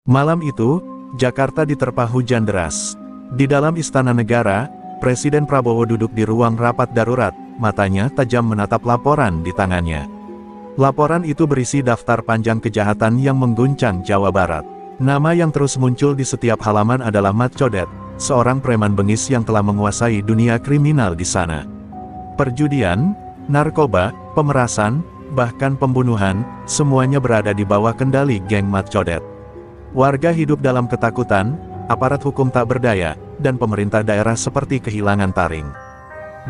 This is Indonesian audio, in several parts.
Malam itu, Jakarta diterpa hujan deras. Di dalam Istana Negara, Presiden Prabowo duduk di ruang rapat darurat, matanya tajam menatap laporan di tangannya. Laporan itu berisi daftar panjang kejahatan yang mengguncang Jawa Barat. Nama yang terus muncul di setiap halaman adalah Mat Codet, seorang preman bengis yang telah menguasai dunia kriminal di sana. Perjudian, narkoba, pemerasan, bahkan pembunuhan, semuanya berada di bawah kendali geng Mat Codet. Warga hidup dalam ketakutan, aparat hukum tak berdaya, dan pemerintah daerah seperti kehilangan taring.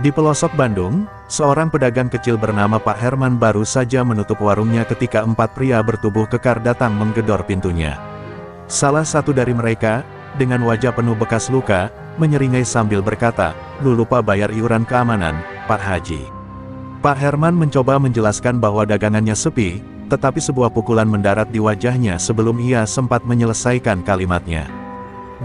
Di pelosok Bandung, seorang pedagang kecil bernama Pak Herman baru saja menutup warungnya ketika 4 pria bertubuh kekar datang menggedor pintunya. Salah satu dari mereka, dengan wajah penuh bekas luka, menyeringai sambil berkata, "Lu lupa bayar iuran keamanan, Pak Haji." Pak Herman mencoba menjelaskan bahwa dagangannya sepi, tetapi sebuah pukulan mendarat di wajahnya sebelum ia sempat menyelesaikan kalimatnya.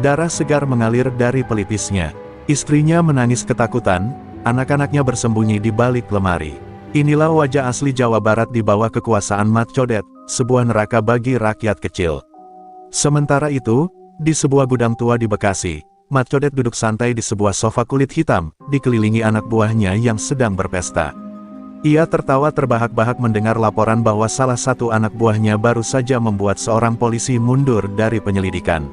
Darah segar mengalir dari pelipisnya. Istrinya menangis ketakutan, anak-anaknya bersembunyi di balik lemari. Inilah wajah asli Jawa Barat di bawah kekuasaan Mat Codet, sebuah neraka bagi rakyat kecil. Sementara itu, di sebuah gudang tua di Bekasi, Mat Codet duduk santai di sebuah sofa kulit hitam, dikelilingi anak buahnya yang sedang berpesta. Ia tertawa terbahak-bahak mendengar laporan bahwa salah satu anak buahnya baru saja membuat seorang polisi mundur dari penyelidikan.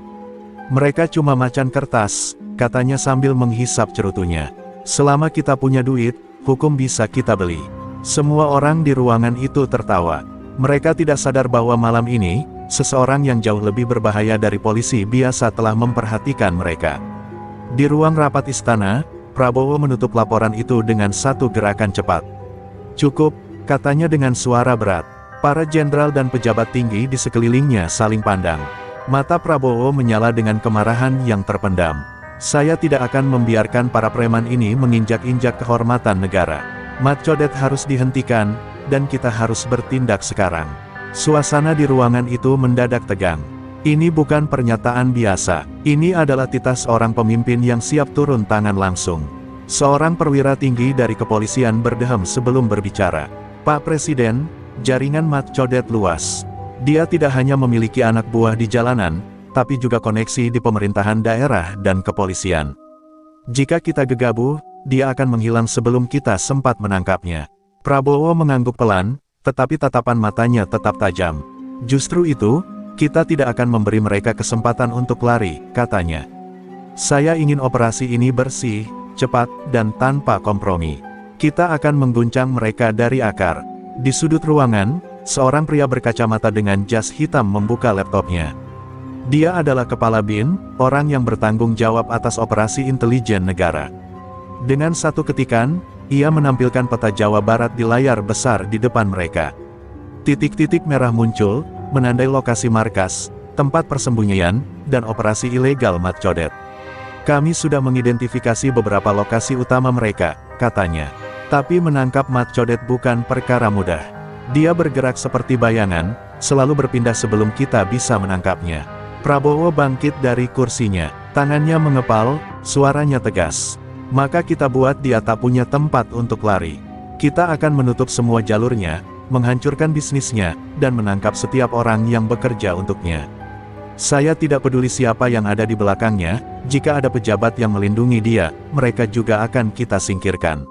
"Mereka cuma macan kertas," katanya sambil menghisap cerutunya. "Selama kita punya duit, hukum bisa kita beli." Semua orang di ruangan itu tertawa. Mereka tidak sadar bahwa malam ini, seseorang yang jauh lebih berbahaya dari polisi biasa telah memperhatikan mereka. Di ruang rapat istana, Prabowo menutup laporan itu dengan satu gerakan cepat. "Cukup," katanya dengan suara berat. Para jenderal dan pejabat tinggi di sekelilingnya saling pandang. Mata Prabowo menyala dengan kemarahan yang terpendam. "Saya tidak akan membiarkan para preman ini menginjak-injak kehormatan negara. Mat Codet harus dihentikan, dan kita harus bertindak sekarang." Suasana di ruangan itu mendadak tegang. Ini bukan pernyataan biasa. Ini adalah titah seorang pemimpin yang siap turun tangan langsung. Seorang perwira tinggi dari kepolisian berdehem sebelum berbicara. "Pak Presiden, jaringan Mat Codet luas. Dia tidak hanya memiliki anak buah di jalanan, tapi juga koneksi di pemerintahan daerah dan kepolisian. Jika kita gegabah, dia akan menghilang sebelum kita sempat menangkapnya." Prabowo mengangguk pelan, tetapi tatapan matanya tetap tajam. "Justru itu, kita tidak akan memberi mereka kesempatan untuk lari," katanya. "Saya ingin operasi ini bersih, cepat, dan tanpa kompromi. Kita akan mengguncang mereka dari akar." Di sudut ruangan, seorang pria berkacamata dengan jas hitam membuka laptopnya. Dia adalah Kepala BIN, orang yang bertanggung jawab atas operasi intelijen negara. Dengan satu ketikan, ia menampilkan peta Jawa Barat di layar besar di depan mereka. Titik-titik merah muncul, menandai lokasi markas, tempat persembunyian, dan operasi ilegal Mat Codet. "Kami sudah mengidentifikasi beberapa lokasi utama mereka," katanya. "Tapi menangkap Mat Codet bukan perkara mudah. Dia bergerak seperti bayangan, selalu berpindah sebelum kita bisa menangkapnya." Prabowo bangkit dari kursinya, tangannya mengepal, suaranya tegas. "Maka kita buat dia tak punya tempat untuk lari. Kita akan menutup semua jalurnya, menghancurkan bisnisnya, dan menangkap setiap orang yang bekerja untuknya. Saya tidak peduli siapa yang ada di belakangnya, jika ada pejabat yang melindungi dia, mereka juga akan kita singkirkan."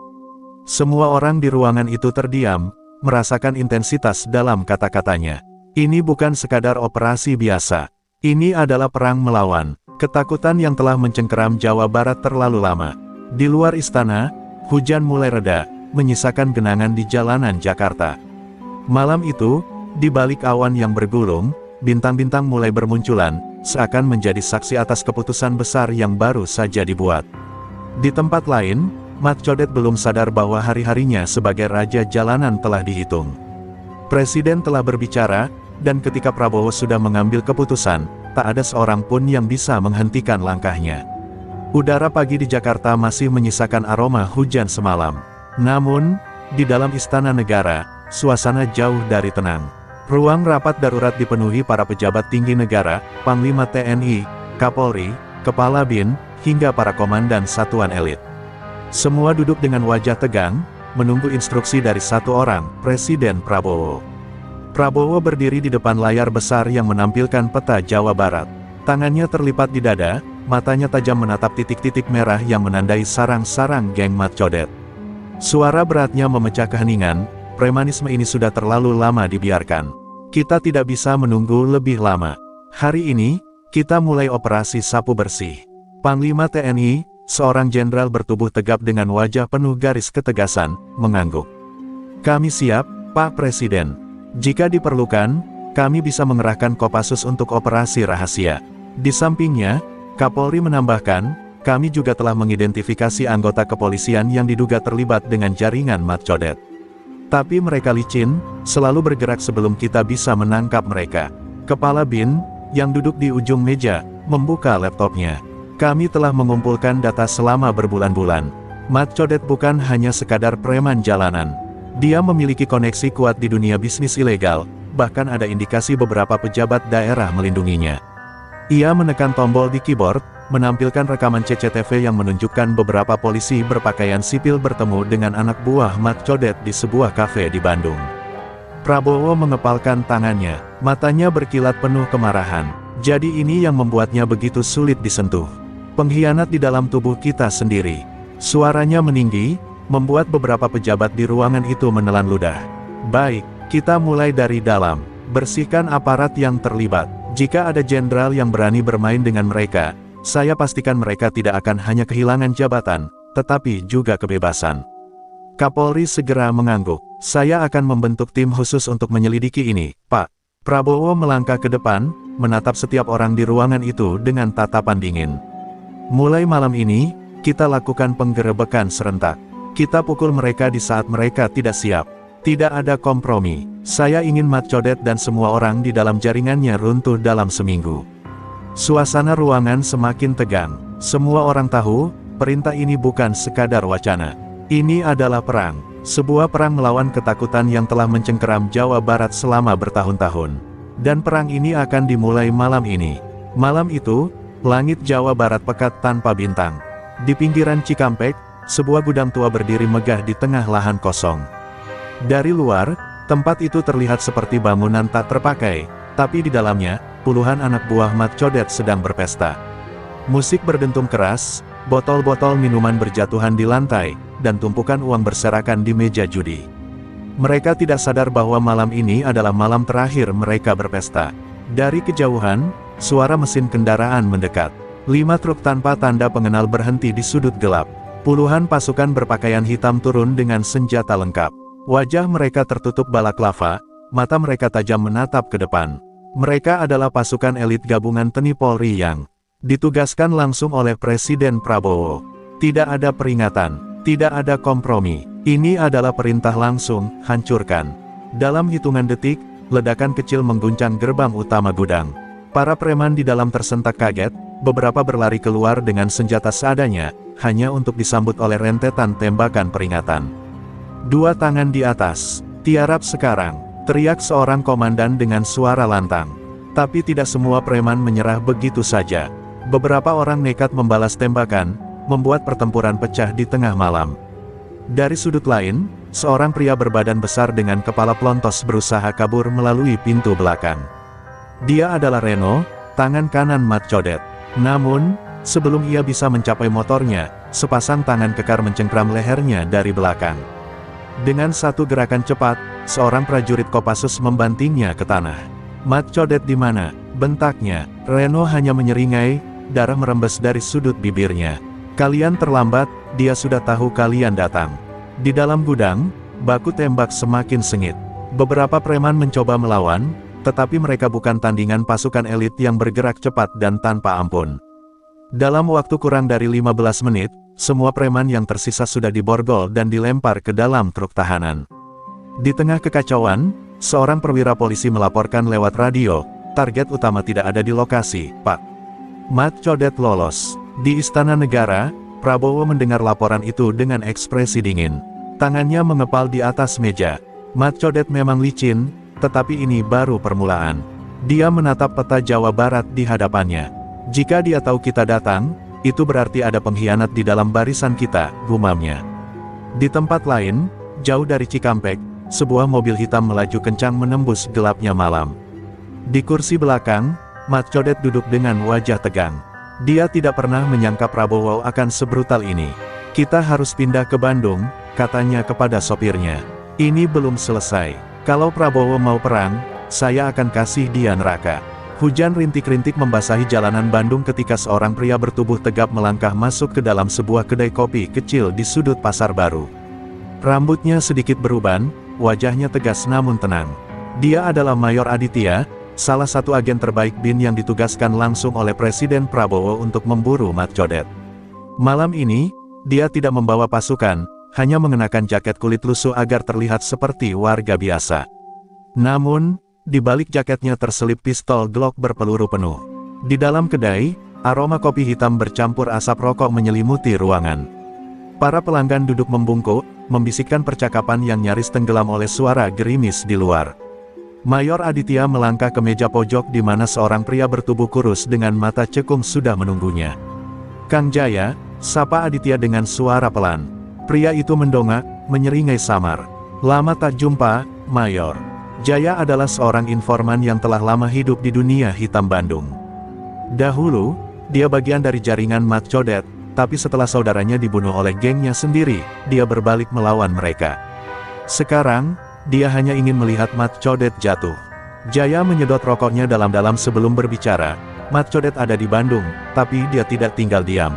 Semua orang di ruangan itu terdiam, merasakan intensitas dalam kata-katanya. Ini bukan sekadar operasi biasa. Ini adalah perang melawan ketakutan yang telah mencengkeram Jawa Barat terlalu lama. Di luar istana, hujan mulai reda, menyisakan genangan di jalanan Jakarta. Malam itu, di balik awan yang bergulung, bintang-bintang mulai bermunculan, seakan menjadi saksi atas keputusan besar yang baru saja dibuat. Di tempat lain, Mat Codet belum sadar bahwa hari-harinya sebagai raja jalanan telah dihitung. Presiden telah berbicara, dan ketika Prabowo sudah mengambil keputusan, tak ada seorang pun yang bisa menghentikan langkahnya. Udara pagi di Jakarta masih menyisakan aroma hujan semalam. Namun, di dalam Istana Negara, suasana jauh dari tenang. Ruang rapat darurat dipenuhi para pejabat tinggi negara, Panglima TNI, Kapolri, Kepala BIN, hingga para komandan satuan elit. Semua duduk dengan wajah tegang, menunggu instruksi dari satu orang, Presiden Prabowo. Prabowo berdiri di depan layar besar yang menampilkan peta Jawa Barat. Tangannya terlipat di dada, matanya tajam menatap titik-titik merah yang menandai sarang-sarang geng Mat Codet. Suara beratnya memecah keheningan, premanisme ini sudah terlalu lama dibiarkan. Kita tidak bisa menunggu lebih lama. Hari ini, kita mulai operasi sapu bersih. Panglima TNI, seorang jenderal bertubuh tegap dengan wajah penuh garis ketegasan, mengangguk. Kami siap, Pak Presiden. Jika diperlukan, kami bisa mengerahkan Kopassus untuk operasi rahasia. Di sampingnya, Kapolri menambahkan, kami juga telah mengidentifikasi anggota kepolisian yang diduga terlibat dengan jaringan Mat Codet. Tapi mereka licin, selalu bergerak sebelum kita bisa menangkap mereka. Kepala BIN, yang duduk di ujung meja, membuka laptopnya. Kami telah mengumpulkan data selama berbulan-bulan. Mat Codet bukan hanya sekadar preman jalanan. Dia memiliki koneksi kuat di dunia bisnis ilegal, bahkan ada indikasi beberapa pejabat daerah melindunginya. Ia menekan tombol di keyboard, menampilkan rekaman CCTV yang menunjukkan beberapa polisi berpakaian sipil bertemu dengan anak buah Mat Codet di sebuah kafe di Bandung. Prabowo mengepalkan tangannya, matanya berkilat penuh kemarahan. Jadi ini yang membuatnya begitu sulit disentuh. Pengkhianat di dalam tubuh kita sendiri. Suaranya meninggi, membuat beberapa pejabat di ruangan itu menelan ludah. Baik, kita mulai dari dalam. Bersihkan aparat yang terlibat. Jika ada jenderal yang berani bermain dengan mereka, saya pastikan mereka tidak akan hanya kehilangan jabatan, tetapi juga kebebasan. Kapolri segera mengangguk. Saya akan membentuk tim khusus untuk menyelidiki ini, Pak. Prabowo melangkah ke depan, menatap setiap orang di ruangan itu dengan tatapan dingin. Mulai malam ini, kita lakukan penggerebekan serentak. Kita pukul mereka di saat mereka tidak siap. Tidak ada kompromi. Saya ingin Mat Codet dan semua orang di dalam jaringannya runtuh dalam seminggu. Suasana ruangan semakin tegang. Semua orang tahu, perintah ini bukan sekadar wacana. Ini adalah perang. Sebuah perang melawan ketakutan yang telah mencengkeram Jawa Barat selama bertahun-tahun. Dan perang ini akan dimulai malam ini. Malam itu, langit Jawa Barat pekat tanpa bintang. Di pinggiran Cikampek, sebuah gudang tua berdiri megah di tengah lahan kosong. Dari luar, tempat itu terlihat seperti bangunan tak terpakai, tapi di dalamnya, puluhan anak buah Mat Codet sedang berpesta. Musik berdentum keras, botol-botol minuman berjatuhan di lantai, dan tumpukan uang berserakan di meja judi. Mereka tidak sadar bahwa malam ini adalah malam terakhir mereka berpesta. Dari kejauhan, suara mesin kendaraan mendekat. 5 truk tanpa tanda pengenal berhenti di sudut gelap. Puluhan pasukan berpakaian hitam turun dengan senjata lengkap. Wajah mereka tertutup balaklava, mata mereka tajam menatap ke depan. Mereka adalah pasukan elit gabungan TNI Polri yang ditugaskan langsung oleh Presiden Prabowo. Tidak ada peringatan, tidak ada kompromi. Ini adalah perintah langsung, hancurkan. Dalam hitungan detik, ledakan kecil mengguncang gerbang utama gudang. Para preman di dalam tersentak kaget, beberapa berlari keluar dengan senjata seadanya, hanya untuk disambut oleh rentetan tembakan peringatan. 2 tangan di atas, tiarap sekarang, teriak seorang komandan dengan suara lantang. Tapi tidak semua preman menyerah begitu saja. Beberapa orang nekat membalas tembakan, membuat pertempuran pecah di tengah malam. Dari sudut lain, seorang pria berbadan besar dengan kepala pelontos berusaha kabur melalui pintu belakang. Dia adalah Reno, tangan kanan Mat Codet. Namun, sebelum ia bisa mencapai motornya, sepasang tangan kekar mencengkram lehernya dari belakang. Dengan satu gerakan cepat, seorang prajurit Kopassus membantingnya ke tanah. Mat Codet di mana? Bentaknya. Reno hanya menyeringai, darah merembes dari sudut bibirnya. Kalian terlambat, dia sudah tahu kalian datang. Di dalam gudang, baku tembak semakin sengit. Beberapa preman mencoba melawan, tetapi mereka bukan tandingan pasukan elit yang bergerak cepat dan tanpa ampun. Dalam waktu kurang dari 15 menit, semua preman yang tersisa sudah diborgol dan dilempar ke dalam truk tahanan. Di tengah kekacauan, seorang perwira polisi melaporkan lewat radio, target utama tidak ada di lokasi, Pak. Mat Codet lolos. Di Istana Negara, Prabowo mendengar laporan itu dengan ekspresi dingin. Tangannya mengepal di atas meja. Mat Codet memang licin, tetapi ini baru permulaan. Dia menatap peta Jawa Barat di hadapannya. Jika dia tahu kita datang, itu berarti ada pengkhianat di dalam barisan kita, gumamnya. Di tempat lain, jauh dari Cikampek, sebuah mobil hitam melaju kencang menembus gelapnya malam. Di kursi belakang, Mat Codet duduk dengan wajah tegang. Dia tidak pernah menyangka Prabowo akan sebrutal ini. "Kita harus pindah ke Bandung," katanya kepada sopirnya. "Ini belum selesai. Kalau Prabowo mau perang, saya akan kasih dia neraka." Hujan rintik-rintik membasahi jalanan Bandung ketika seorang pria bertubuh tegap melangkah masuk ke dalam sebuah kedai kopi kecil di sudut Pasar Baru. Rambutnya sedikit beruban, wajahnya tegas namun tenang. Dia adalah Mayor Aditya, salah satu agen terbaik BIN yang ditugaskan langsung oleh Presiden Prabowo untuk memburu Mat Codet. Malam ini, dia tidak membawa pasukan, hanya mengenakan jaket kulit lusuh agar terlihat seperti warga biasa. Namun, di balik jaketnya terselip pistol Glock berpeluru penuh. Di dalam kedai, aroma kopi hitam bercampur asap rokok menyelimuti ruangan. Para pelanggan duduk membungkuk, membisikkan percakapan yang nyaris tenggelam oleh suara gerimis di luar. Mayor Aditya melangkah ke meja pojok di mana seorang pria bertubuh kurus dengan mata cekung sudah menunggunya. "Kang Jaya," sapa Aditya dengan suara pelan. Pria itu mendongak, menyeringai samar. "Lama tak jumpa, Mayor." Jaya adalah seorang informan yang telah lama hidup di dunia hitam Bandung. Dahulu, dia bagian dari jaringan Mat Codet, tapi setelah saudaranya dibunuh oleh gengnya sendiri, dia berbalik melawan mereka. Sekarang, dia hanya ingin melihat Mat Codet jatuh. Jaya menyedot rokoknya dalam-dalam sebelum berbicara. "Mat Codet ada di Bandung, tapi dia tidak tinggal diam.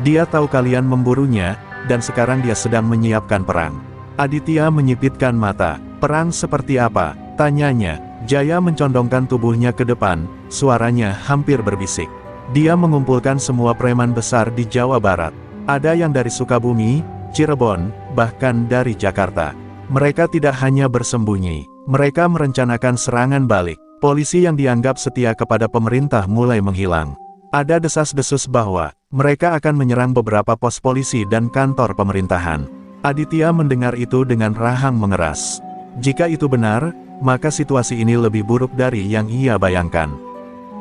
Dia tahu kalian memburunya, dan sekarang dia sedang menyiapkan perang." Aditya menyipitkan mata. "Perang seperti apa?" tanyanya. Jaya mencondongkan tubuhnya ke depan, suaranya hampir berbisik. "Dia mengumpulkan semua preman besar di Jawa Barat. Ada yang dari Sukabumi, Cirebon, bahkan dari Jakarta. Mereka tidak hanya bersembunyi, mereka merencanakan serangan balik. Polisi yang dianggap setia kepada pemerintah mulai menghilang. Ada desas-desus bahwa mereka akan menyerang beberapa pos polisi dan kantor pemerintahan." Aditya mendengar itu dengan rahang mengeras. Jika itu benar, maka situasi ini lebih buruk dari yang ia bayangkan.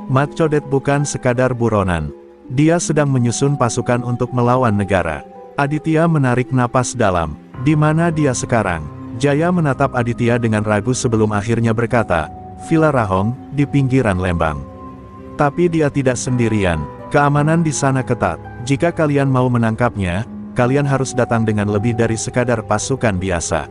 Mat Codet bukan sekadar buronan. Dia sedang menyusun pasukan untuk melawan negara. Aditya menarik napas dalam. "Di mana dia sekarang?" Jaya menatap Aditya dengan ragu sebelum akhirnya berkata, "Villa Rahong, di pinggiran Lembang. Tapi dia tidak sendirian. Keamanan di sana ketat. Jika kalian mau menangkapnya, kalian harus datang dengan lebih dari sekadar pasukan biasa."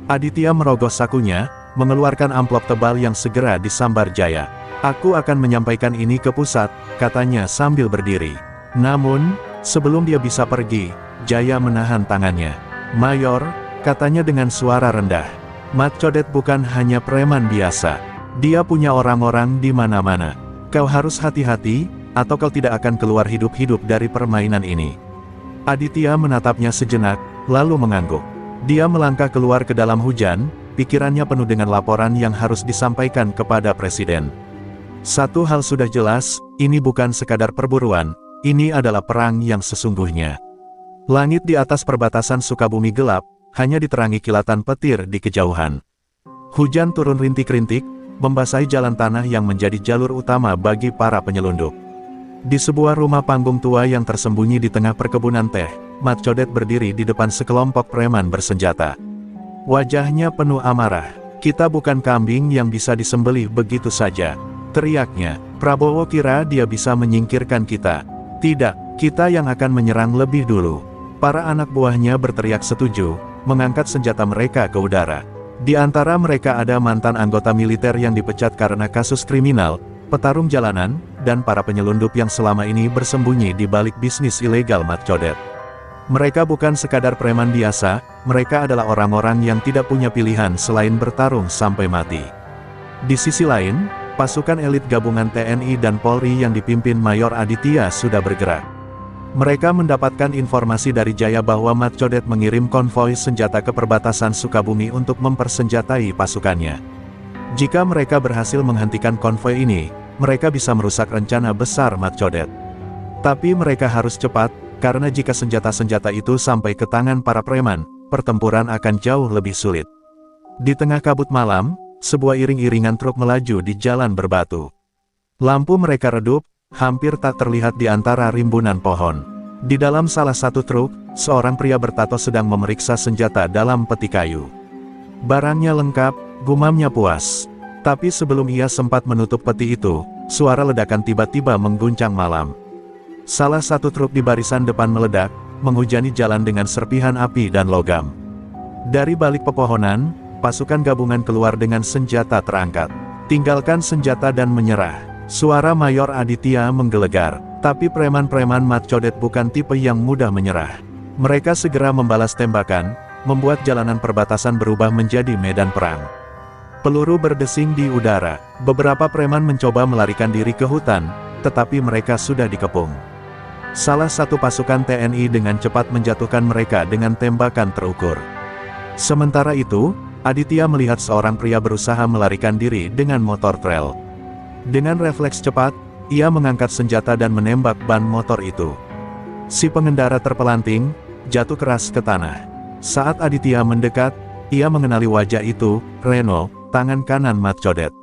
Aditya merogoh sakunya, mengeluarkan amplop tebal yang segera disambar Jaya. "Aku akan menyampaikan ini ke pusat," katanya sambil berdiri. Namun, sebelum dia bisa pergi, Jaya menahan tangannya. "Mayor," katanya dengan suara rendah, "Mat Codet bukan hanya preman biasa. Dia punya orang-orang di mana-mana. Kau harus hati-hati, atau kau tidak akan keluar hidup-hidup dari permainan ini." Aditya menatapnya sejenak, lalu mengangguk. Dia melangkah keluar ke dalam hujan, pikirannya penuh dengan laporan yang harus disampaikan kepada Presiden. Satu hal sudah jelas, ini bukan sekadar perburuan, ini adalah perang yang sesungguhnya. Langit di atas perbatasan Sukabumi gelap, hanya diterangi kilatan petir di kejauhan. Hujan turun rintik-rintik, membasahi jalan tanah yang menjadi jalur utama bagi para penyelundup. Di sebuah rumah panggung tua yang tersembunyi di tengah perkebunan teh, Mat Codet berdiri di depan sekelompok preman bersenjata. Wajahnya penuh amarah. "Kita bukan kambing yang bisa disembelih begitu saja," teriaknya. "Prabowo kira dia bisa menyingkirkan kita. Tidak, kita yang akan menyerang lebih dulu." Para anak buahnya berteriak setuju, mengangkat senjata mereka ke udara. Di antara mereka ada mantan anggota militer yang dipecat karena kasus kriminal, petarung jalanan, dan para penyelundup yang selama ini bersembunyi di balik bisnis ilegal Mat Codet. Mereka bukan sekadar preman biasa, mereka adalah orang-orang yang tidak punya pilihan selain bertarung sampai mati. Di sisi lain, pasukan elit gabungan TNI dan Polri yang dipimpin Mayor Aditya sudah bergerak. Mereka mendapatkan informasi dari Jaya bahwa Mat Codet mengirim konvoi senjata ke perbatasan Sukabumi untuk mempersenjatai pasukannya. Jika mereka berhasil menghentikan konvoi ini, mereka bisa merusak rencana besar Mat Codet. Tapi mereka harus cepat, karena jika senjata-senjata itu sampai ke tangan para preman, pertempuran akan jauh lebih sulit. Di tengah kabut malam, sebuah iring-iringan truk melaju di jalan berbatu. Lampu mereka redup, hampir tak terlihat di antara rimbunan pohon. Di dalam salah satu truk, seorang pria bertato sedang memeriksa senjata dalam peti kayu. Barangnya lengkap, gumamnya puas. Tapi sebelum ia sempat menutup peti itu, suara ledakan tiba-tiba mengguncang malam. Salah satu truk di barisan depan meledak, menghujani jalan dengan serpihan api dan logam. Dari balik pepohonan, pasukan gabungan keluar dengan senjata terangkat. Tinggalkan senjata dan menyerah. Suara Mayor Aditya menggelegar. Tapi preman-preman Mat Codet bukan tipe yang mudah menyerah. Mereka segera membalas tembakan, membuat jalanan perbatasan berubah menjadi medan perang. Peluru berdesing di udara. Beberapa preman mencoba melarikan diri ke hutan, tetapi mereka sudah dikepung. Salah satu pasukan TNI dengan cepat menjatuhkan mereka dengan tembakan terukur. Sementara itu, Aditya melihat seorang pria berusaha melarikan diri dengan motor trail. Dengan refleks cepat, ia mengangkat senjata dan menembak ban motor itu. Si pengendara terpelanting, jatuh keras ke tanah. Saat Aditya mendekat, ia mengenali wajah itu, Reno, tangan kanan Mat Codet.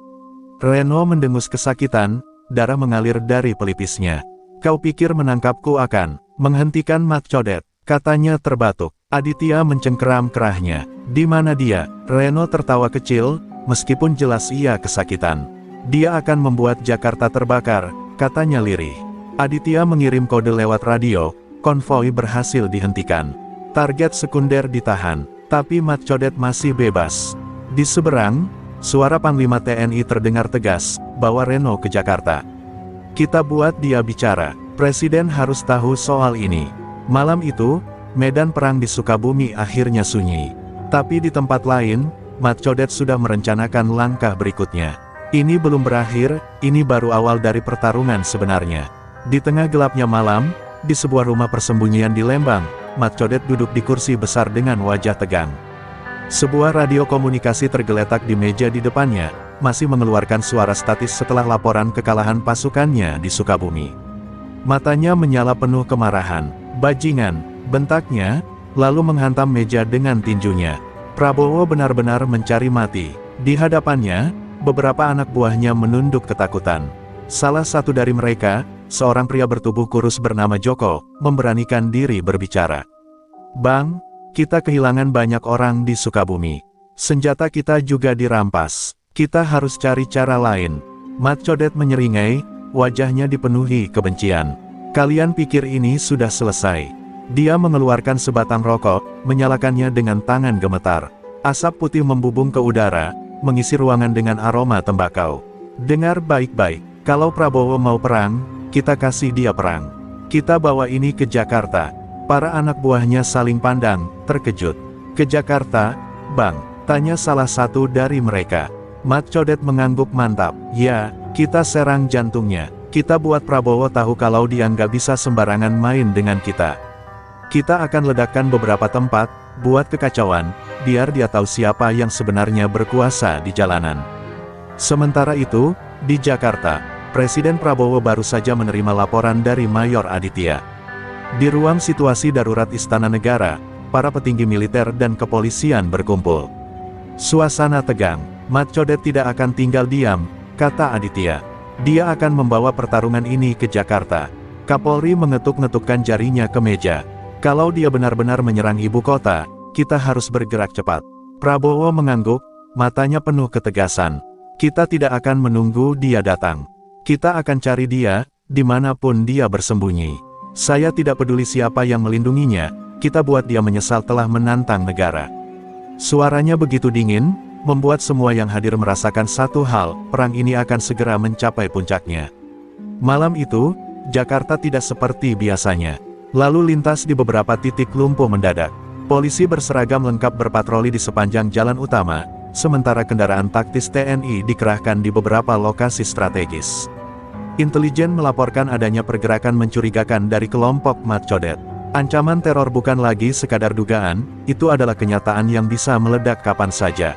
Reno mendengus kesakitan, darah mengalir dari pelipisnya. Kau pikir menangkapku akan menghentikan Mat Codet, katanya terbatuk. Aditya mencengkeram kerahnya. Di mana dia? Reno tertawa kecil, meskipun jelas ia kesakitan. Dia akan membuat Jakarta terbakar, katanya lirih. Aditya mengirim kode lewat radio, konvoi berhasil dihentikan. Target sekunder ditahan, tapi Mat Codet masih bebas. Di seberang, suara Panglima TNI terdengar tegas, bawa Reno ke Jakarta. Kita buat dia bicara, Presiden harus tahu soal ini. Malam itu, medan perang di Sukabumi akhirnya sunyi. Tapi di tempat lain, Mat Codet sudah merencanakan langkah berikutnya. Ini belum berakhir, ini baru awal dari pertarungan sebenarnya. Di tengah gelapnya malam, di sebuah rumah persembunyian di Lembang, Mat Codet duduk di kursi besar dengan wajah tegang. Sebuah radio komunikasi tergeletak di meja di depannya, masih mengeluarkan suara statis setelah laporan kekalahan pasukannya di Sukabumi. Matanya menyala penuh kemarahan. Bajingan, bentaknya, lalu menghantam meja dengan tinjunya. Prabowo benar-benar mencari mati. Di hadapannya, beberapa anak buahnya menunduk ketakutan. Salah satu dari mereka, seorang pria bertubuh kurus bernama Joko, memberanikan diri berbicara. Bang, kita kehilangan banyak orang di Sukabumi. Senjata kita juga dirampas. Kita harus cari cara lain. Mat Codet menyeringai, wajahnya dipenuhi kebencian. Kalian pikir ini sudah selesai? Dia mengeluarkan sebatang rokok, menyalakannya dengan tangan gemetar. Asap putih membubung ke udara, mengisi ruangan dengan aroma tembakau. Dengar baik-baik, kalau Prabowo mau perang, kita kasih dia perang. Kita bawa ini ke Jakarta. Para anak buahnya saling pandang, terkejut. Ke Jakarta, Bang? Tanya salah satu dari mereka. Mat Codet mengangguk mantap. Ya, kita serang jantungnya. Kita buat Prabowo tahu kalau dia nggak bisa sembarangan main dengan kita. Kita akan ledakkan beberapa tempat, buat kekacauan, biar dia tahu siapa yang sebenarnya berkuasa di jalanan. Sementara itu, di Jakarta, Presiden Prabowo baru saja menerima laporan dari Mayor Aditya. Di ruang situasi darurat Istana Negara, para petinggi militer dan kepolisian berkumpul. Suasana tegang. Mat Codet tidak akan tinggal diam, kata Aditya. Dia akan membawa pertarungan ini ke Jakarta. Kapolri mengetuk-ngetukkan jarinya ke meja. Kalau dia benar-benar menyerang ibu kota, kita harus bergerak cepat. Prabowo mengangguk, matanya penuh ketegasan. Kita tidak akan menunggu dia datang. Kita akan cari dia, dimanapun dia bersembunyi. Saya tidak peduli siapa yang melindunginya, kita buat dia menyesal telah menantang negara. Suaranya begitu dingin, membuat semua yang hadir merasakan satu hal, perang ini akan segera mencapai puncaknya. Malam itu, Jakarta tidak seperti biasanya. Lalu lintas di beberapa titik lumpuh mendadak. Polisi berseragam lengkap berpatroli di sepanjang jalan utama, sementara kendaraan taktis TNI dikerahkan di beberapa lokasi strategis. Intelijen melaporkan adanya pergerakan mencurigakan dari kelompok Mat Codet. Ancaman teror bukan lagi sekadar dugaan, itu adalah kenyataan yang bisa meledak kapan saja.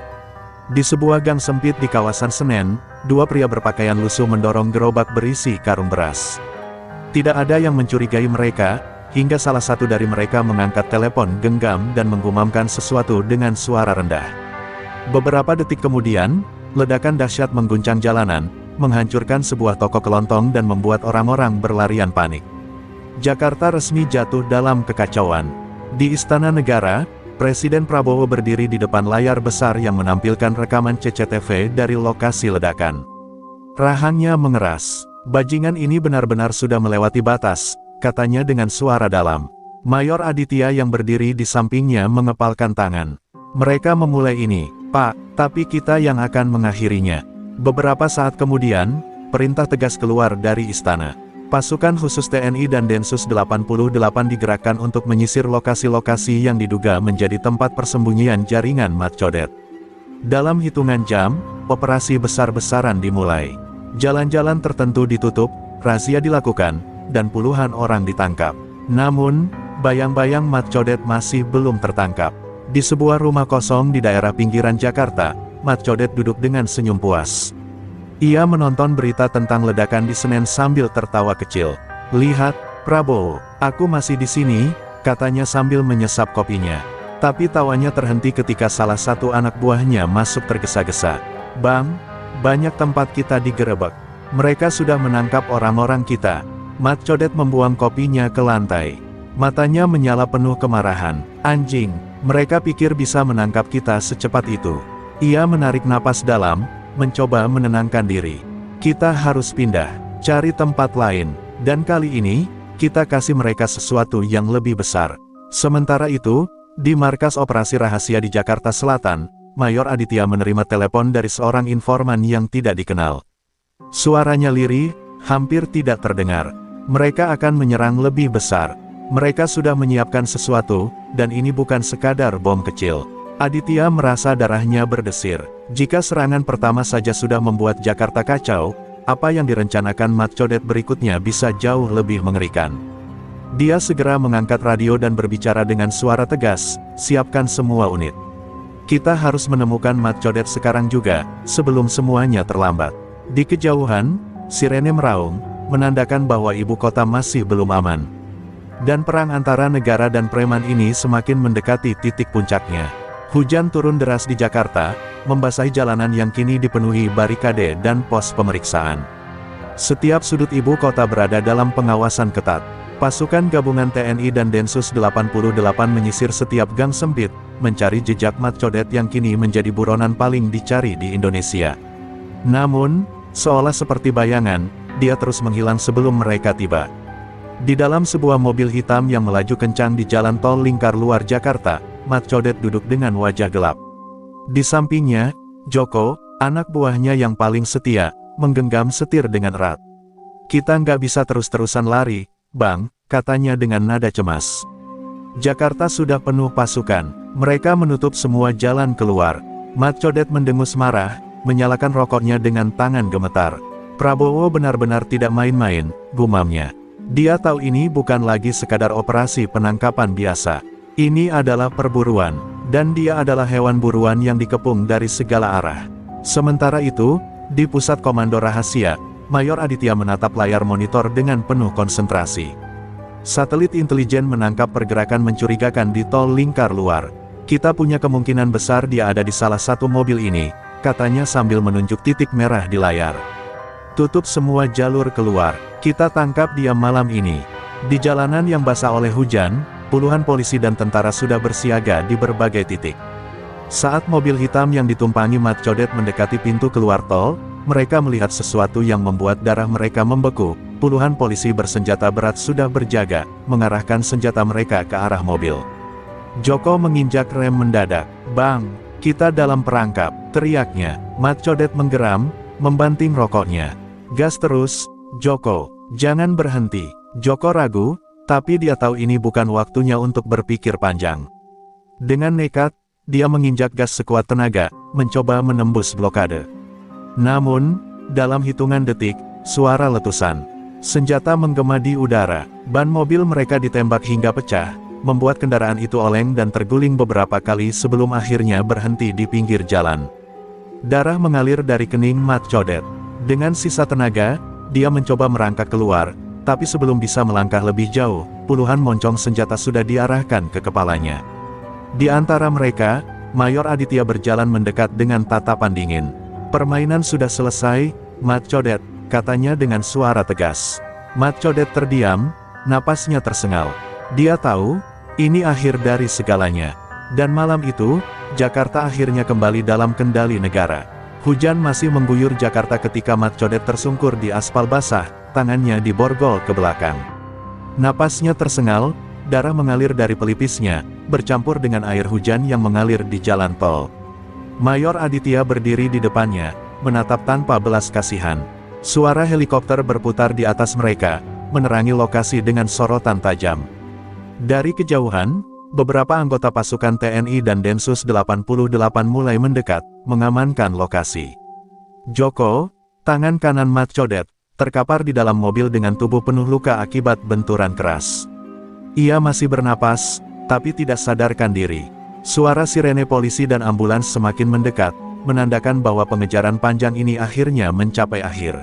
Di sebuah gang sempit di kawasan Senen, dua pria berpakaian lusuh mendorong gerobak berisi karung beras. Tidak ada yang mencurigai mereka, hingga salah satu dari mereka mengangkat telepon genggam dan menggumamkan sesuatu dengan suara rendah. Beberapa detik kemudian, ledakan dahsyat mengguncang jalanan, menghancurkan sebuah toko kelontong dan membuat orang-orang berlarian panik. Jakarta resmi jatuh dalam kekacauan. Di Istana Negara, Presiden Prabowo berdiri di depan layar besar yang menampilkan rekaman CCTV dari lokasi ledakan. Rahangnya mengeras. "Bajingan ini benar-benar sudah melewati batas," katanya dengan suara dalam. Mayor Aditya yang berdiri di sampingnya mengepalkan tangan. "Mereka memulai ini, Pak, tapi kita yang akan mengakhirinya." Beberapa saat kemudian, perintah tegas keluar dari istana. Pasukan khusus TNI dan Densus 88 digerakkan untuk menyisir lokasi-lokasi yang diduga menjadi tempat persembunyian jaringan Mat Codet. Dalam hitungan jam, operasi besar-besaran dimulai. Jalan-jalan tertentu ditutup, razia dilakukan, dan puluhan orang ditangkap. Namun, bayang-bayang Mat Codet masih belum tertangkap. Di sebuah rumah kosong di daerah pinggiran Jakarta, Mat Codet duduk dengan senyum puas. Ia menonton berita tentang ledakan di Senen sambil tertawa kecil. "Lihat, Prabowo, aku masih di sini," katanya sambil menyesap kopinya. Tapi tawanya terhenti ketika salah satu anak buahnya masuk tergesa-gesa. "Bang, banyak tempat kita digerebek. Mereka sudah menangkap orang-orang kita." Mat Codet membuang kopinya ke lantai. Matanya menyala penuh kemarahan. "Anjing, mereka pikir bisa menangkap kita secepat itu." Ia menarik napas dalam, mencoba menenangkan diri. "Kita harus pindah, cari tempat lain, dan kali ini, kita kasih mereka sesuatu yang lebih besar." Sementara itu, di markas operasi rahasia di Jakarta Selatan, Mayor Aditya menerima telepon dari seorang informan yang tidak dikenal. Suaranya lirih, hampir tidak terdengar. "Mereka akan menyerang lebih besar. Mereka sudah menyiapkan sesuatu, dan ini bukan sekadar bom kecil." Aditya merasa darahnya berdesir. Jika serangan pertama saja sudah membuat Jakarta kacau, apa yang direncanakan Mat Codet berikutnya bisa jauh lebih mengerikan. Dia segera mengangkat radio dan berbicara dengan suara tegas, "Siapkan semua unit. Kita harus menemukan Mat Codet sekarang juga, sebelum semuanya terlambat." Di kejauhan, sirene meraung, menandakan bahwa ibu kota masih belum aman. Dan perang antara negara dan preman ini semakin mendekati titik puncaknya. Hujan turun deras di Jakarta, membasahi jalanan yang kini dipenuhi barikade dan pos pemeriksaan. Setiap sudut ibu kota berada dalam pengawasan ketat. Pasukan gabungan TNI dan Densus 88 menyisir setiap gang sempit, mencari jejak Mat Codet yang kini menjadi buronan paling dicari di Indonesia. Namun, seolah seperti bayangan, dia terus menghilang sebelum mereka tiba. Di dalam sebuah mobil hitam yang melaju kencang di jalan tol lingkar luar Jakarta, Mat Codet duduk dengan wajah gelap. Di sampingnya, Joko, anak buahnya yang paling setia, menggenggam setir dengan erat. "Kita nggak bisa terus-terusan lari, Bang," katanya dengan nada cemas. "Jakarta sudah penuh pasukan. Mereka menutup semua jalan keluar." Mat Codet mendengus marah, menyalakan rokoknya dengan tangan gemetar. "Prabowo benar-benar tidak main-main," gumamnya. Dia tahu ini bukan lagi sekadar operasi penangkapan biasa. Ini adalah perburuan, dan dia adalah hewan buruan yang dikepung dari segala arah. Sementara itu, di pusat komando rahasia, Mayor Aditya menatap layar monitor dengan penuh konsentrasi. Satelit intelijen menangkap pergerakan mencurigakan di tol lingkar luar. "Kita punya kemungkinan besar dia ada di salah satu mobil ini," katanya sambil menunjuk titik merah di layar. "Tutup semua jalur keluar. Kita tangkap dia malam ini." Di jalanan yang basah oleh hujan, puluhan polisi dan tentara sudah bersiaga di berbagai titik. Saat mobil hitam yang ditumpangi Mat Codet mendekati pintu keluar tol, mereka melihat sesuatu yang membuat darah mereka membeku. Puluhan polisi bersenjata berat sudah berjaga, mengarahkan senjata mereka ke arah mobil. Joko menginjak rem mendadak. "Bang, kita dalam perangkap," teriaknya. Mat Codet menggeram, membanting rokoknya. "Gas terus, Joko. Jangan berhenti." Joko ragu, tapi dia tahu ini bukan waktunya untuk berpikir panjang. Dengan nekat, dia menginjak gas sekuat tenaga, mencoba menembus blokade. Namun, dalam hitungan detik, suara letusan. Senjata menggema di udara, ban mobil mereka ditembak hingga pecah, membuat kendaraan itu oleng dan terguling beberapa kali sebelum akhirnya berhenti di pinggir jalan. Darah mengalir dari kening Mat Codet. Dengan sisa tenaga, dia mencoba merangkak keluar, tapi sebelum bisa melangkah lebih jauh, puluhan moncong senjata sudah diarahkan ke kepalanya. Di antara mereka, Mayor Aditya berjalan mendekat dengan tatapan dingin. "Permainan sudah selesai, Mat Codet," katanya dengan suara tegas. Mat Codet terdiam, napasnya tersengal. Dia tahu, ini akhir dari segalanya. Dan malam itu, Jakarta akhirnya kembali dalam kendali negara. Hujan masih mengguyur Jakarta ketika Mat Codet tersungkur di aspal basah, tangannya diborgol ke belakang. Napasnya tersengal, darah mengalir dari pelipisnya, bercampur dengan air hujan yang mengalir di jalan tol. Mayor Aditya berdiri di depannya, menatap tanpa belas kasihan. Suara helikopter berputar di atas mereka, menerangi lokasi dengan sorotan tajam. Dari kejauhan, beberapa anggota pasukan TNI dan Densus 88 mulai mendekat, mengamankan lokasi. Joko, tangan kanan Mat Codet, terkapar di dalam mobil dengan tubuh penuh luka akibat benturan keras. Ia masih bernapas, tapi tidak sadarkan diri. Suara sirene polisi dan ambulans semakin mendekat, menandakan bahwa pengejaran panjang ini akhirnya mencapai akhir.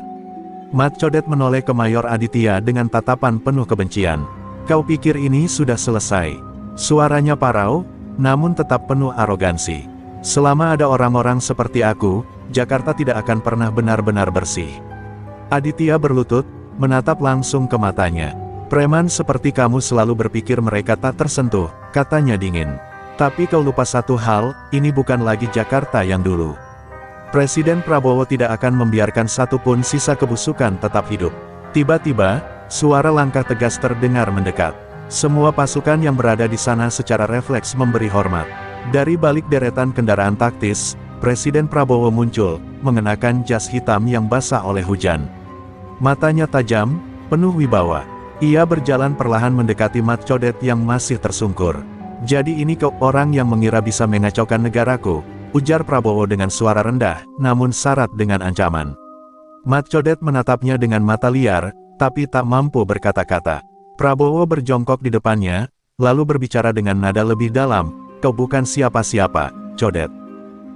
Mat Codet menoleh ke Mayor Aditya dengan tatapan penuh kebencian. "Kau pikir ini sudah selesai?" Suaranya parau, namun tetap penuh arogansi. "Selama ada orang-orang seperti aku, Jakarta tidak akan pernah benar-benar bersih." Aditya berlutut, menatap langsung ke matanya. "Preman seperti kamu selalu berpikir mereka tak tersentuh," katanya dingin. "Tapi kau lupa satu hal, ini bukan lagi Jakarta yang dulu." Presiden Prabowo tidak akan membiarkan satupun sisa kebusukan tetap hidup. Tiba-tiba, suara langkah tegas terdengar mendekat. Semua pasukan yang berada di sana secara refleks memberi hormat. Dari balik deretan kendaraan taktis, Presiden Prabowo muncul, mengenakan jas hitam yang basah oleh hujan. Matanya tajam, penuh wibawa. Ia berjalan perlahan mendekati Mat Codet yang masih tersungkur. "Jadi ini kau orang yang mengira bisa mengacaukan negaraku," ujar Prabowo dengan suara rendah, namun syarat dengan ancaman. Mat Codet menatapnya dengan mata liar, tapi tak mampu berkata-kata. Prabowo berjongkok di depannya, lalu berbicara dengan nada lebih dalam, "Kau bukan siapa-siapa, Codet.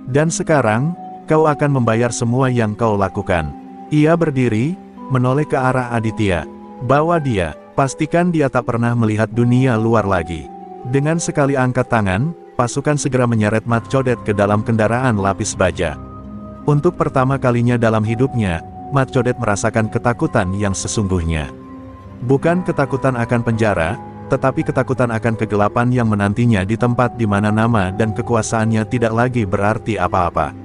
Dan sekarang, kau akan membayar semua yang kau lakukan." Ia berdiri, menoleh ke arah Aditya. "Bawa dia, pastikan dia tak pernah melihat dunia luar lagi." Dengan sekali angkat tangan, pasukan segera menyeret Mat Codet ke dalam kendaraan lapis baja. Untuk pertama kalinya dalam hidupnya, Mat Codet merasakan ketakutan yang sesungguhnya. Bukan ketakutan akan penjara, tetapi ketakutan akan kegelapan yang menantinya di tempat di mana nama dan kekuasaannya tidak lagi berarti apa-apa.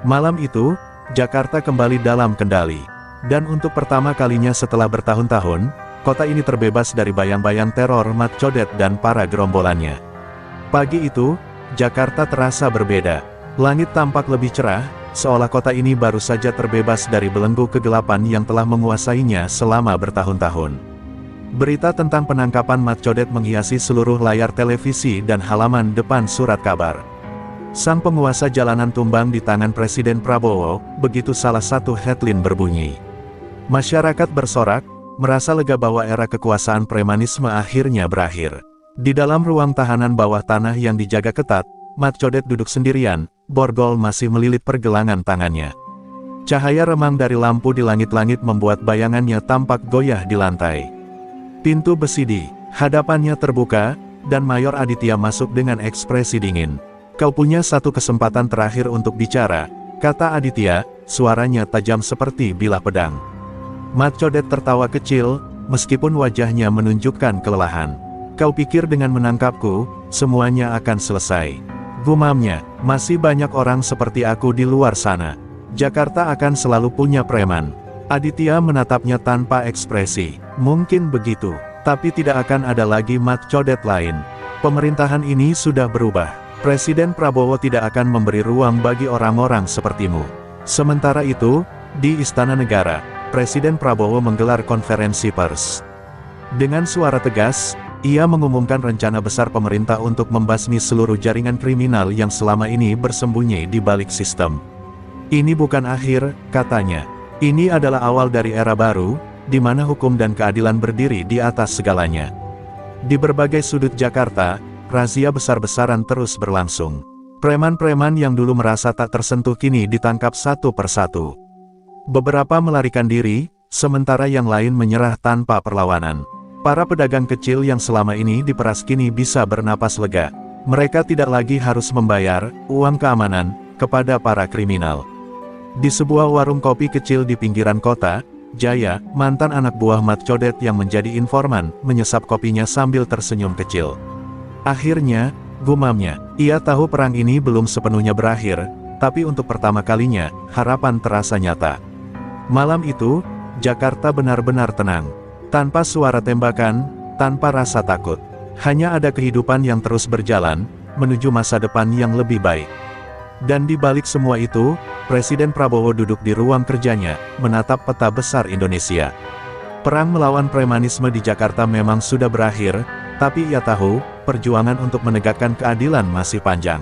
Malam itu, Jakarta kembali dalam kendali. Dan untuk pertama kalinya setelah bertahun-tahun, kota ini terbebas dari bayang-bayang teror Mat Codet dan para gerombolannya. Pagi itu, Jakarta terasa berbeda. Langit tampak lebih cerah, seolah kota ini baru saja terbebas dari belenggu kegelapan yang telah menguasainya selama bertahun-tahun. Berita tentang penangkapan Mat Codet menghiasi seluruh layar televisi dan halaman depan surat kabar. Sang penguasa jalanan tumbang di tangan Presiden Prabowo, begitu salah satu headline berbunyi. Masyarakat bersorak, merasa lega bahwa era kekuasaan premanisme akhirnya berakhir. Di dalam ruang tahanan bawah tanah yang dijaga ketat, Mat Codet duduk sendirian, borgol masih melilit pergelangan tangannya. Cahaya remang dari lampu di langit-langit membuat bayangannya tampak goyah di lantai. Pintu besi di hadapannya terbuka, dan Mayor Aditya masuk dengan ekspresi dingin. "Kau punya satu kesempatan terakhir untuk bicara," kata Aditya, suaranya tajam seperti bilah pedang. Mat Codet tertawa kecil, meskipun wajahnya menunjukkan kelelahan. "Kau pikir dengan menangkapku, semuanya akan selesai?" gumamnya. "Masih banyak orang seperti aku di luar sana. Jakarta akan selalu punya preman." Aditya menatapnya tanpa ekspresi. "Mungkin begitu, tapi tidak akan ada lagi Mat Codet lain. Pemerintahan ini sudah berubah. Presiden Prabowo tidak akan memberi ruang bagi orang-orang sepertimu." Sementara itu, di Istana Negara, Presiden Prabowo menggelar konferensi pers. Dengan suara tegas, ia mengumumkan rencana besar pemerintah untuk membasmi seluruh jaringan kriminal yang selama ini bersembunyi di balik sistem. "Ini bukan akhir," katanya. "Ini adalah awal dari era baru, di mana hukum dan keadilan berdiri di atas segalanya." Di berbagai sudut Jakarta, razia besar-besaran terus berlangsung. Preman-preman yang dulu merasa tak tersentuh kini ditangkap satu persatu. Beberapa melarikan diri, sementara yang lain menyerah tanpa perlawanan. Para pedagang kecil yang selama ini diperas kini bisa bernapas lega. Mereka tidak lagi harus membayar uang keamanan kepada para kriminal. Di sebuah warung kopi kecil di pinggiran kota, Jaya, mantan anak buah Mat Codet yang menjadi informan, menyesap kopinya sambil tersenyum kecil. Akhirnya, Gumamnya, ia tahu perang ini belum sepenuhnya berakhir, tapi untuk pertama kalinya, harapan terasa nyata. Malam itu, Jakarta benar-benar tenang. Tanpa suara tembakan, tanpa rasa takut. Hanya ada kehidupan yang terus berjalan, menuju masa depan yang lebih baik. Dan di balik semua itu, Presiden Prabowo duduk di ruang kerjanya, menatap peta besar Indonesia. Perang melawan premanisme di Jakarta memang sudah berakhir, tapi ia tahu, perjuangan untuk menegakkan keadilan masih panjang.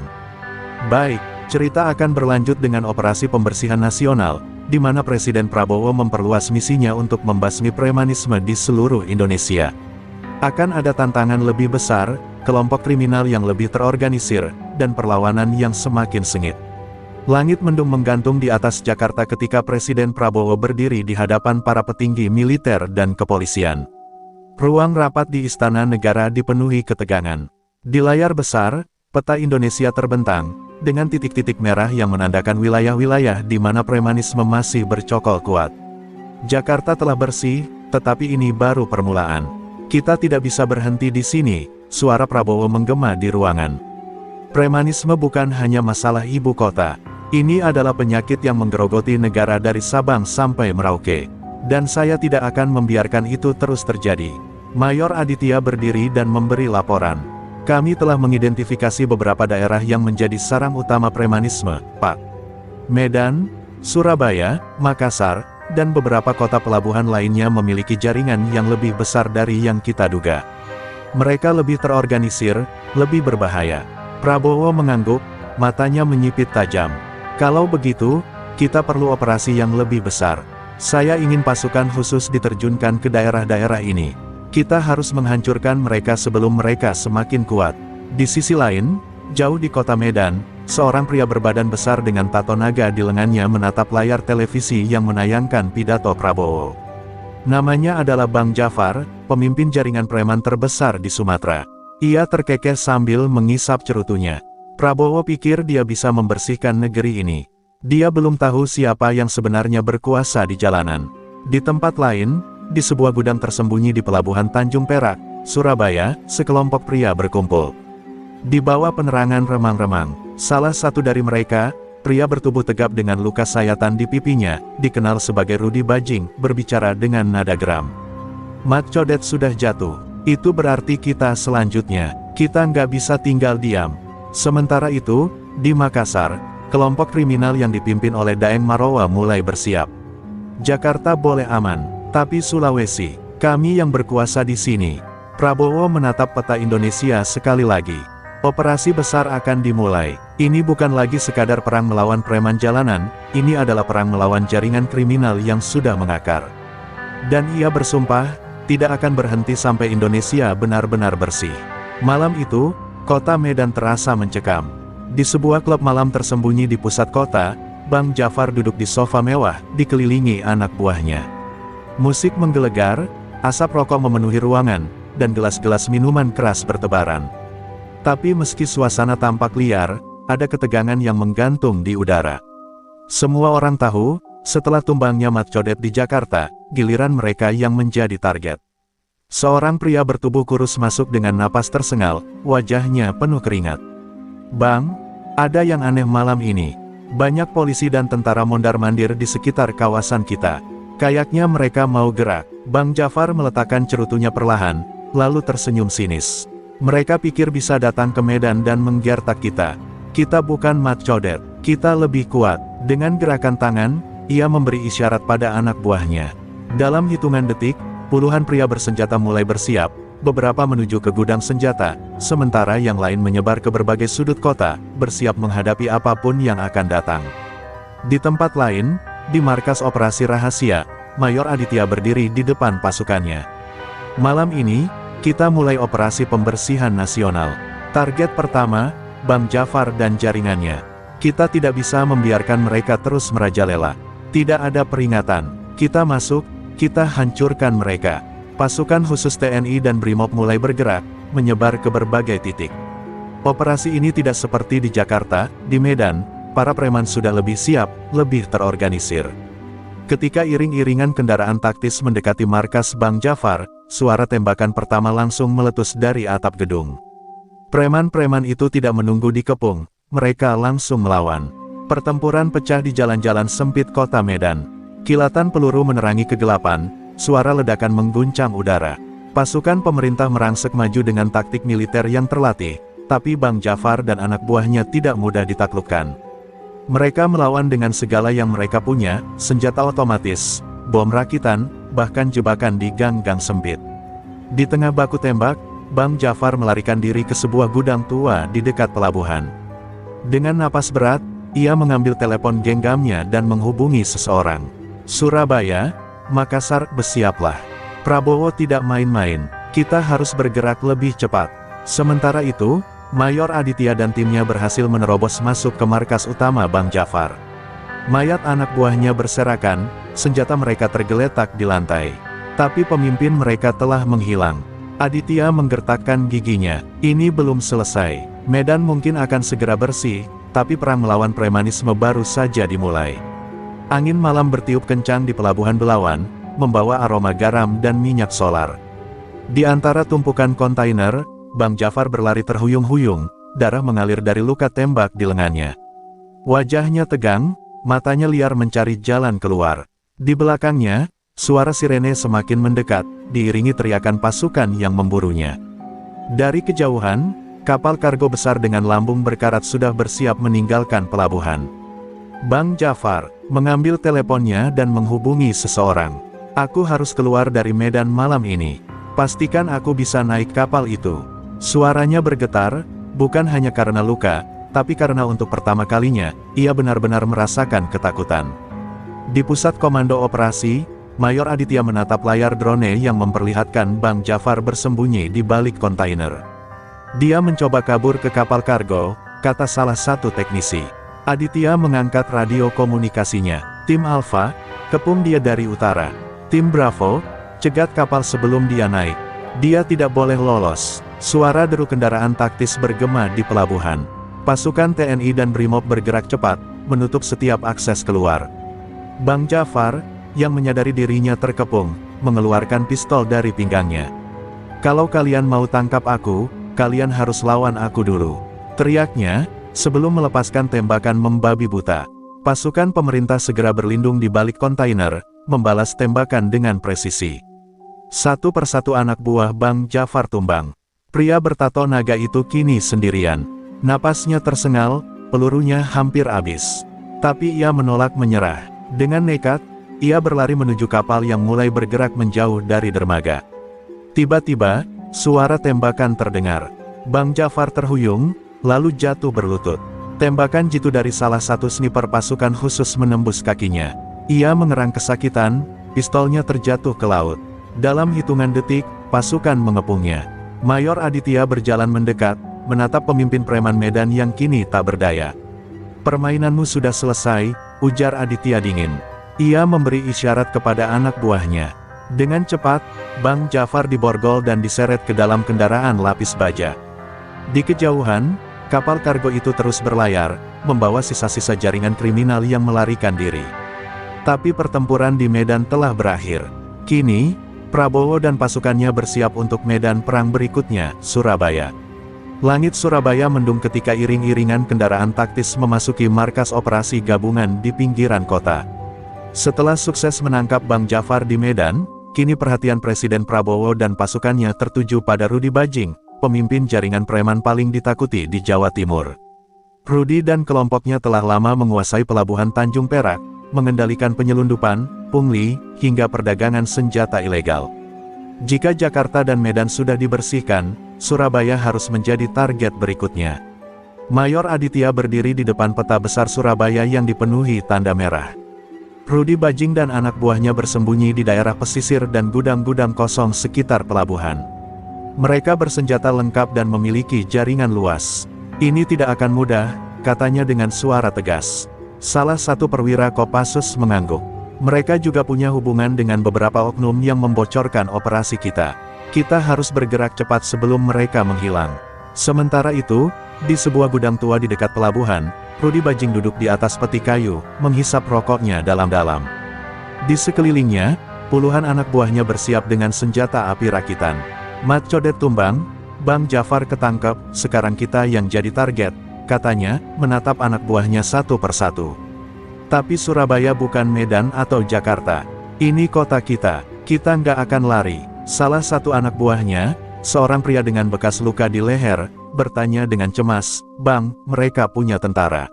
Baik, cerita akan berlanjut dengan operasi pembersihan nasional, di mana Presiden Prabowo memperluas misinya untuk membasmi premanisme di seluruh Indonesia. Akan ada tantangan lebih besar, kelompok kriminal yang lebih terorganisir, dan perlawanan yang semakin sengit. Langit mendung menggantung di atas Jakarta ketika Presiden Prabowo berdiri di hadapan para petinggi militer dan kepolisian. Ruang rapat di Istana Negara dipenuhi ketegangan. Di layar besar, peta Indonesia terbentang, dengan titik-titik merah yang menandakan wilayah-wilayah di mana premanisme masih bercokol kuat. Jakarta telah bersih, tetapi ini baru permulaan. Kita tidak bisa berhenti di sini, suara Prabowo menggema di ruangan. Premanisme bukan hanya masalah ibu kota. Ini adalah penyakit yang menggerogoti negara dari Sabang sampai Merauke. Dan saya tidak akan membiarkan itu terus terjadi. Mayor Aditya berdiri dan memberi laporan. Kami telah mengidentifikasi beberapa daerah yang menjadi sarang utama premanisme, Pak. Medan, Surabaya, Makassar, dan beberapa kota pelabuhan lainnya memiliki jaringan yang lebih besar dari yang kita duga. Mereka lebih terorganisir, lebih berbahaya. Prabowo mengangguk, matanya menyipit tajam. Kalau begitu, kita perlu operasi yang lebih besar. Saya ingin pasukan khusus diterjunkan ke daerah-daerah ini. Kita harus menghancurkan mereka sebelum mereka semakin kuat. Di sisi lain, jauh di kota Medan, seorang pria berbadan besar dengan tato naga di lengannya menatap layar televisi yang menayangkan pidato Prabowo. Namanya adalah Bang Jafar, pemimpin jaringan preman terbesar di Sumatera. Ia terkekeh sambil mengisap cerutunya. Prabowo pikir dia bisa membersihkan negeri ini. Dia belum tahu siapa yang sebenarnya berkuasa di jalanan. Di tempat lain, di sebuah gudang tersembunyi di pelabuhan Tanjung Perak, Surabaya, sekelompok pria berkumpul. Di bawah penerangan remang-remang, salah satu dari mereka, pria bertubuh tegap dengan luka sayatan di pipinya, dikenal sebagai Rudi Bajing, berbicara dengan nada geram. Mat Codet sudah jatuh. Itu berarti kita selanjutnya, kita nggak bisa tinggal diam. Sementara itu, di Makassar, kelompok kriminal yang dipimpin oleh Daeng Marowa mulai bersiap. Jakarta boleh aman, tapi Sulawesi, kami yang berkuasa di sini. Prabowo menatap peta Indonesia sekali lagi. Operasi besar akan dimulai. Ini bukan lagi sekadar perang melawan preman jalanan, ini adalah perang melawan jaringan kriminal yang sudah mengakar. Dan ia bersumpah, tidak akan berhenti sampai Indonesia benar-benar bersih. Malam itu, kota Medan terasa mencekam. Di sebuah klub malam tersembunyi di pusat kota, Bang Jafar duduk di sofa mewah, dikelilingi anak buahnya. Musik menggelegar, asap rokok memenuhi ruangan, dan gelas-gelas minuman keras bertebaran. Tapi meski suasana tampak liar, ada ketegangan yang menggantung di udara. Semua orang tahu, setelah tumbangnya Mat Codet di Jakarta, giliran mereka yang menjadi target. Seorang pria bertubuh kurus masuk dengan napas tersengal, wajahnya penuh keringat. Bang, ada yang aneh malam ini. Banyak polisi dan tentara mondar-mandir di sekitar kawasan kita. Kayaknya mereka mau gerak. Bang Jafar meletakkan cerutunya perlahan, lalu tersenyum sinis. Mereka pikir bisa datang ke Medan dan menggertak kita. Kita bukan Mat Codet, kita lebih kuat. Dengan gerakan tangan, ia memberi isyarat pada anak buahnya. Dalam hitungan detik, puluhan pria bersenjata mulai bersiap, beberapa menuju ke gudang senjata, sementara yang lain menyebar ke berbagai sudut kota, bersiap menghadapi apapun yang akan datang. Di tempat lain, di markas operasi rahasia, Mayor Aditya berdiri di depan pasukannya. Malam ini, kita mulai operasi pembersihan nasional. Target pertama, Bang Jafar dan jaringannya. Kita tidak bisa membiarkan mereka terus merajalela. Tidak ada peringatan. Kita masuk, kita hancurkan mereka. Pasukan khusus TNI dan BRIMOB mulai bergerak, menyebar ke berbagai titik. Operasi ini tidak seperti di Jakarta, di Medan, para preman sudah lebih siap, lebih terorganisir. Ketika iring-iringan kendaraan taktis mendekati markas Bang Jafar, suara tembakan pertama langsung meletus dari atap gedung. Preman-preman itu tidak menunggu di kepung, mereka langsung melawan. Pertempuran pecah di jalan-jalan sempit kota Medan. Kilatan peluru menerangi kegelapan, suara ledakan mengguncang udara. Pasukan pemerintah merangsek maju dengan taktik militer yang terlatih, tapi Bang Jafar dan anak buahnya tidak mudah ditaklukkan. Mereka melawan dengan segala yang mereka punya, senjata otomatis, bom rakitan, bahkan jebakan di gang-gang sempit. Di tengah baku tembak, Bang Jafar melarikan diri ke sebuah gudang tua di dekat pelabuhan. Dengan napas berat, ia mengambil telepon genggamnya dan menghubungi seseorang. Surabaya, Makassar, bersiaplah. Prabowo tidak main-main, kita harus bergerak lebih cepat. Sementara itu, Mayor Aditya dan timnya berhasil menerobos masuk ke markas utama Bang Jafar. Mayat anak buahnya berserakan, senjata mereka tergeletak di lantai. Tapi pemimpin mereka telah menghilang. Aditya menggertakkan giginya, ini belum selesai. Medan mungkin akan segera bersih, tapi perang melawan premanisme baru saja dimulai. Angin malam bertiup kencang di pelabuhan Belawan, membawa aroma garam dan minyak solar. Di antara tumpukan kontainer, Bang Jafar berlari terhuyung-huyung, darah mengalir dari luka tembak di lengannya. Wajahnya tegang, matanya liar mencari jalan keluar. Di belakangnya, suara sirene semakin mendekat, diiringi teriakan pasukan yang memburunya. Dari kejauhan, kapal kargo besar dengan lambung berkarat sudah bersiap meninggalkan pelabuhan. Bang Jafar mengambil teleponnya dan menghubungi seseorang. Aku harus keluar dari Medan malam ini. Pastikan aku bisa naik kapal itu. Suaranya bergetar, bukan hanya karena luka, tapi karena untuk pertama kalinya, ia benar-benar merasakan ketakutan. Di pusat komando operasi, Mayor Aditya menatap layar drone yang memperlihatkan Bang Jafar bersembunyi di balik kontainer. Dia mencoba kabur ke kapal kargo, kata salah satu teknisi. Aditya mengangkat radio komunikasinya. Tim Alpha, kepung dia dari utara. Tim Bravo, cegat kapal sebelum dia naik. Dia tidak boleh lolos. Suara deru kendaraan taktis bergema di pelabuhan. Pasukan TNI dan Brimob bergerak cepat, menutup setiap akses keluar. Bang Jafar, yang menyadari dirinya terkepung, mengeluarkan pistol dari pinggangnya. Kalau kalian mau tangkap aku, kalian harus lawan aku dulu, teriaknya, sebelum melepaskan tembakan membabi buta. Pasukan pemerintah segera berlindung di balik kontainer, membalas tembakan dengan presisi. Satu persatu anak buah Bang Jafar tumbang. Pria bertato naga itu kini sendirian. Napasnya tersengal, pelurunya hampir habis. Tapi ia menolak menyerah. Dengan nekat, ia berlari menuju kapal yang mulai bergerak menjauh dari dermaga. Tiba-tiba, suara tembakan terdengar. Bang Jafar terhuyung, lalu jatuh berlutut. Tembakan jitu dari salah satu sniper pasukan khusus menembus kakinya. Ia mengerang kesakitan, pistolnya terjatuh ke laut. Dalam hitungan detik, pasukan mengepungnya. Mayor Aditya berjalan mendekat, menatap pemimpin preman Medan yang kini tak berdaya. Permainanmu sudah selesai, ujar Aditya dingin. Ia memberi isyarat kepada anak buahnya. Dengan cepat, Bang Jafar diborgol dan diseret ke dalam kendaraan lapis baja. Di kejauhan, kapal kargo itu terus berlayar, membawa sisa-sisa jaringan kriminal yang melarikan diri. Tapi pertempuran di Medan telah berakhir. Kini, Prabowo dan pasukannya bersiap untuk medan perang berikutnya, Surabaya. Langit Surabaya mendung ketika iring-iringan kendaraan taktis memasuki markas operasi gabungan di pinggiran kota. Setelah sukses menangkap Bang Jafar di Medan, kini perhatian Presiden Prabowo dan pasukannya tertuju pada Rudi Bajing, pemimpin jaringan preman paling ditakuti di Jawa Timur. Rudi dan kelompoknya telah lama menguasai pelabuhan Tanjung Perak, mengendalikan penyelundupan, pungli, hingga perdagangan senjata ilegal. Jika Jakarta dan Medan sudah dibersihkan, Surabaya harus menjadi target berikutnya. Mayor Aditya berdiri di depan peta besar Surabaya yang dipenuhi tanda merah. Rudi Bajing dan anak buahnya bersembunyi di daerah pesisir dan gudang-gudang kosong sekitar pelabuhan. Mereka bersenjata lengkap dan memiliki jaringan luas. Ini tidak akan mudah, katanya dengan suara tegas. Salah satu perwira Kopassus mengangguk. Mereka juga punya hubungan dengan beberapa oknum yang membocorkan operasi kita. Kita harus bergerak cepat sebelum mereka menghilang. Sementara itu, di sebuah gudang tua di dekat pelabuhan, Rudi Bajing duduk di atas peti kayu, menghisap rokoknya dalam-dalam. Di sekelilingnya, puluhan anak buahnya bersiap dengan senjata api rakitan. Mat Codet tumbang, Bang Jafar ketangkep, sekarang kita yang jadi target, katanya, menatap anak buahnya satu persatu. Tapi Surabaya bukan Medan atau Jakarta. Ini kota kita nggak akan lari. Salah satu anak buahnya, seorang pria dengan bekas luka di leher, bertanya dengan cemas, Bang, mereka punya tentara.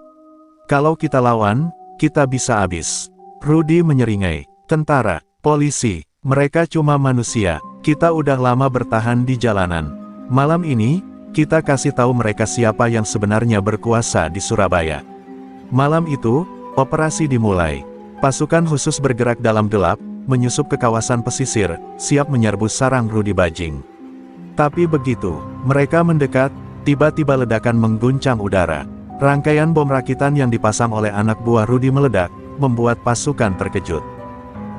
Kalau kita lawan, kita bisa habis. Rudi menyeringai, tentara, polisi, mereka cuma manusia, kita udah lama bertahan di jalanan. Malam ini, kita kasih tahu mereka siapa yang sebenarnya berkuasa di Surabaya. Malam itu, operasi dimulai. Pasukan khusus bergerak dalam gelap, menyusup ke kawasan pesisir, siap menyerbu sarang Rudi Bajing. Tapi begitu, mereka mendekat, tiba-tiba ledakan mengguncang udara. Rangkaian bom rakitan yang dipasang oleh anak buah Rudi meledak, membuat pasukan terkejut.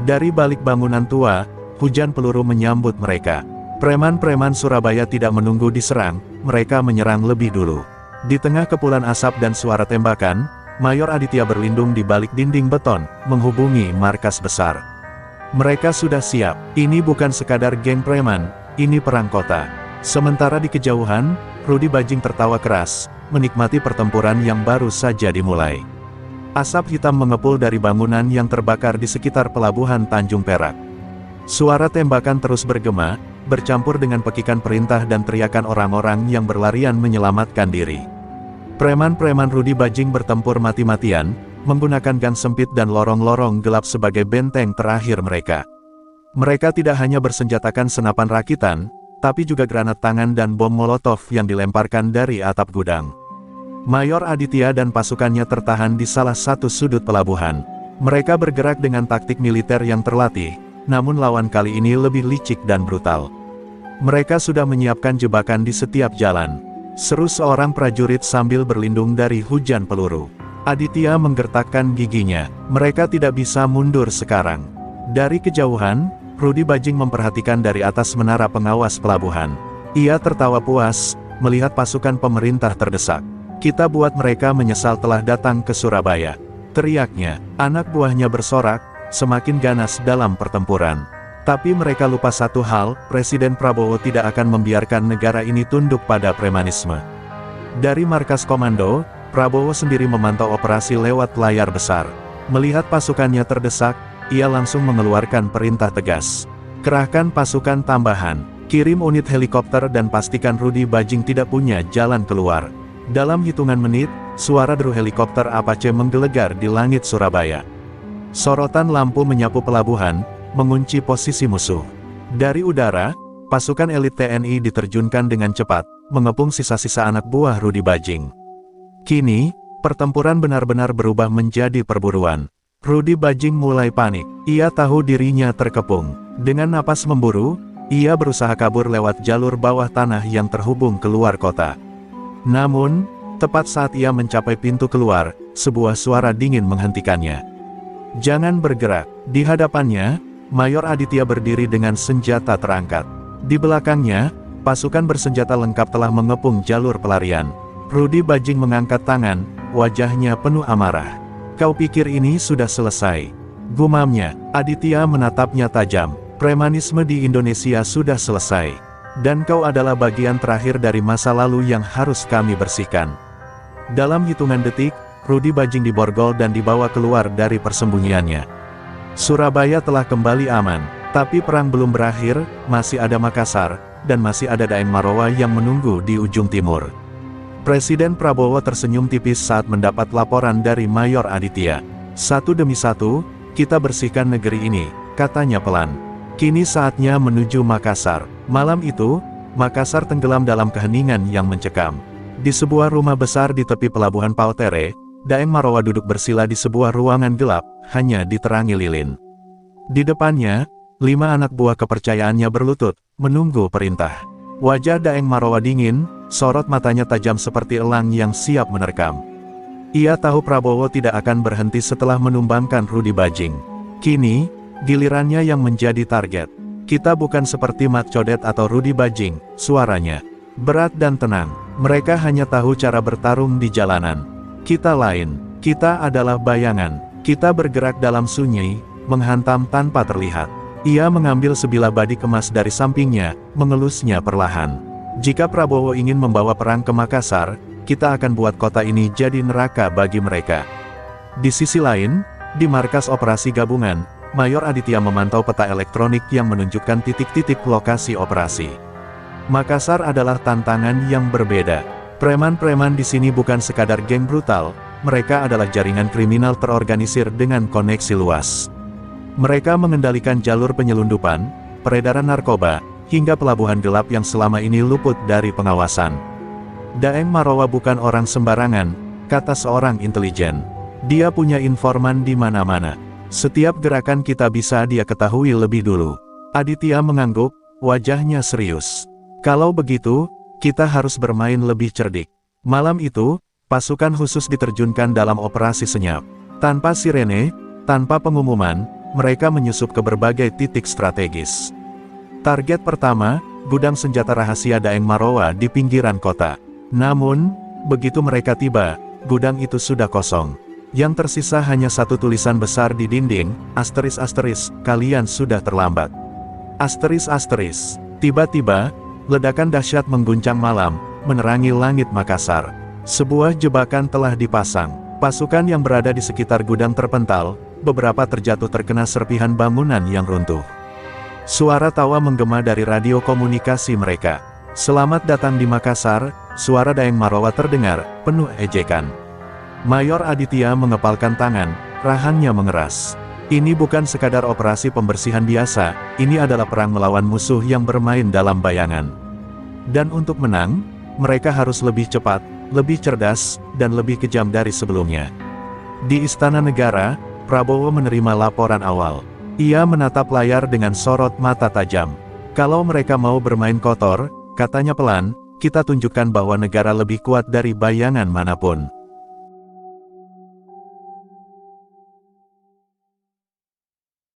Dari balik bangunan tua, hujan peluru menyambut mereka. Preman-preman Surabaya tidak menunggu diserang, mereka menyerang lebih dulu. Di tengah kepulan asap dan suara tembakan, Mayor Aditya berlindung di balik dinding beton, menghubungi markas besar. Mereka sudah siap, ini bukan sekadar geng preman, ini perang kota. Sementara di kejauhan, Rudi Bajing tertawa keras, menikmati pertempuran yang baru saja dimulai. Asap hitam mengepul dari bangunan yang terbakar di sekitar pelabuhan Tanjung Perak. Suara tembakan terus bergema, bercampur dengan pekikan perintah dan teriakan orang-orang yang berlarian menyelamatkan diri. Preman-preman Rudi Bajing bertempur mati-matian, menggunakan gang sempit dan lorong-lorong gelap sebagai benteng terakhir mereka. Mereka tidak hanya bersenjatakan senapan rakitan, tapi juga granat tangan dan bom molotov yang dilemparkan dari atap gudang. Mayor Aditya dan pasukannya tertahan di salah satu sudut pelabuhan. Mereka bergerak dengan taktik militer yang terlatih, namun lawan kali ini lebih licik dan brutal. Mereka sudah menyiapkan jebakan di setiap jalan. Seru seorang prajurit sambil berlindung dari hujan peluru. Aditya menggertakkan giginya, mereka tidak bisa mundur sekarang. Dari kejauhan, Rudi Bajing memperhatikan dari atas menara pengawas pelabuhan. Ia tertawa puas, melihat pasukan pemerintah terdesak. Kita buat mereka menyesal telah datang ke Surabaya, teriaknya. Anak buahnya bersorak, semakin ganas dalam pertempuran. Tapi mereka lupa satu hal, Presiden Prabowo tidak akan membiarkan negara ini tunduk pada premanisme. Dari markas komando, Prabowo sendiri memantau operasi lewat layar besar. Melihat pasukannya terdesak, ia langsung mengeluarkan perintah tegas. Kerahkan pasukan tambahan, kirim unit helikopter dan pastikan Rudi Bajing tidak punya jalan keluar. Dalam hitungan menit, suara deru helikopter Apache menggelegar di langit Surabaya. Sorotan lampu menyapu pelabuhan, mengunci posisi musuh. Dari udara, pasukan elit TNI diterjunkan dengan cepat, mengepung sisa-sisa anak buah Rudi Bajing. Kini, pertempuran benar-benar berubah menjadi perburuan. Rudi Bajing mulai panik, ia tahu dirinya terkepung. Dengan napas memburu, ia berusaha kabur lewat jalur bawah tanah yang terhubung keluar kota. Namun, tepat saat ia mencapai pintu keluar, sebuah suara dingin menghentikannya. Jangan bergerak. Di hadapannya, Mayor Aditya berdiri dengan senjata terangkat. Di belakangnya, pasukan bersenjata lengkap telah mengepung jalur pelarian. Rudi Bajing mengangkat tangan, wajahnya penuh amarah. Kau pikir ini sudah selesai? Gumamnya. Aditya menatapnya tajam. Premanisme di Indonesia sudah selesai. Dan kau adalah bagian terakhir dari masa lalu yang harus kami bersihkan. Dalam hitungan detik, Rudi Bajing diborgol dan dibawa keluar dari persembunyiannya. Surabaya telah kembali aman, tapi perang belum berakhir, masih ada Makassar, dan masih ada Daeng Marowa yang menunggu di ujung timur. Presiden Prabowo tersenyum tipis saat mendapat laporan dari Mayor Aditya. Satu demi satu, kita bersihkan negeri ini, katanya pelan. Kini saatnya menuju Makassar. Malam itu, Makassar tenggelam dalam keheningan yang mencekam. Di sebuah rumah besar di tepi pelabuhan Pautere, Daeng Marowa duduk bersila di sebuah ruangan gelap, hanya diterangi lilin. Di depannya, 5 anak buah kepercayaannya berlutut, menunggu perintah. Wajah Daeng Marowa dingin, sorot matanya tajam seperti elang yang siap menerkam. Ia tahu Prabowo tidak akan berhenti setelah menumbangkan Rudi Bajing. Kini, gilirannya yang menjadi target. Kita bukan seperti Mat Codet atau Rudi Bajing, suaranya berat dan tenang. Mereka hanya tahu cara bertarung di jalanan. Kita lain, kita adalah bayangan. Kita bergerak dalam sunyi, menghantam tanpa terlihat. Ia mengambil sebilah badik emas dari sampingnya, mengelusnya perlahan. Jika Prabowo ingin membawa perang ke Makassar, kita akan buat kota ini jadi neraka bagi mereka. Di sisi lain, di markas operasi gabungan, Mayor Aditya memantau peta elektronik yang menunjukkan titik-titik lokasi operasi. Makassar adalah tantangan yang berbeda. Preman-preman di sini bukan sekadar geng brutal, mereka adalah jaringan kriminal terorganisir dengan koneksi luas. Mereka mengendalikan jalur penyelundupan, peredaran narkoba, hingga pelabuhan gelap yang selama ini luput dari pengawasan. Daeng Marowa bukan orang sembarangan, kata seorang intelijen. Dia punya informan di mana-mana. Setiap gerakan kita bisa dia ketahui lebih dulu. Aditya mengangguk, wajahnya serius. Kalau begitu, kita harus bermain lebih cerdik. Malam itu, pasukan khusus diterjunkan dalam operasi senyap. Tanpa sirene, tanpa pengumuman, mereka menyusup ke berbagai titik strategis. Target pertama, gudang senjata rahasia Daeng Marowa di pinggiran kota. Namun, begitu mereka tiba, gudang itu sudah kosong. Yang tersisa hanya satu tulisan besar di dinding, **, kalian sudah terlambat. **. Tiba-tiba, ledakan dahsyat mengguncang malam, menerangi langit Makassar. Sebuah jebakan telah dipasang. Pasukan yang berada di sekitar gudang terpental, beberapa terjatuh terkena serpihan bangunan yang runtuh. Suara tawa menggema dari radio komunikasi mereka. Selamat datang di Makassar, suara Daeng Marowa terdengar, penuh ejekan. Mayor Aditya mengepalkan tangan, rahangnya mengeras. Ini bukan sekadar operasi pembersihan biasa, ini adalah perang melawan musuh yang bermain dalam bayangan. Dan untuk menang, mereka harus lebih cepat, lebih cerdas, dan lebih kejam dari sebelumnya. Di Istana Negara, Prabowo menerima laporan awal. Ia menatap layar dengan sorot mata tajam. Kalau mereka mau bermain kotor, katanya pelan, kita tunjukkan bahwa negara lebih kuat dari bayangan manapun.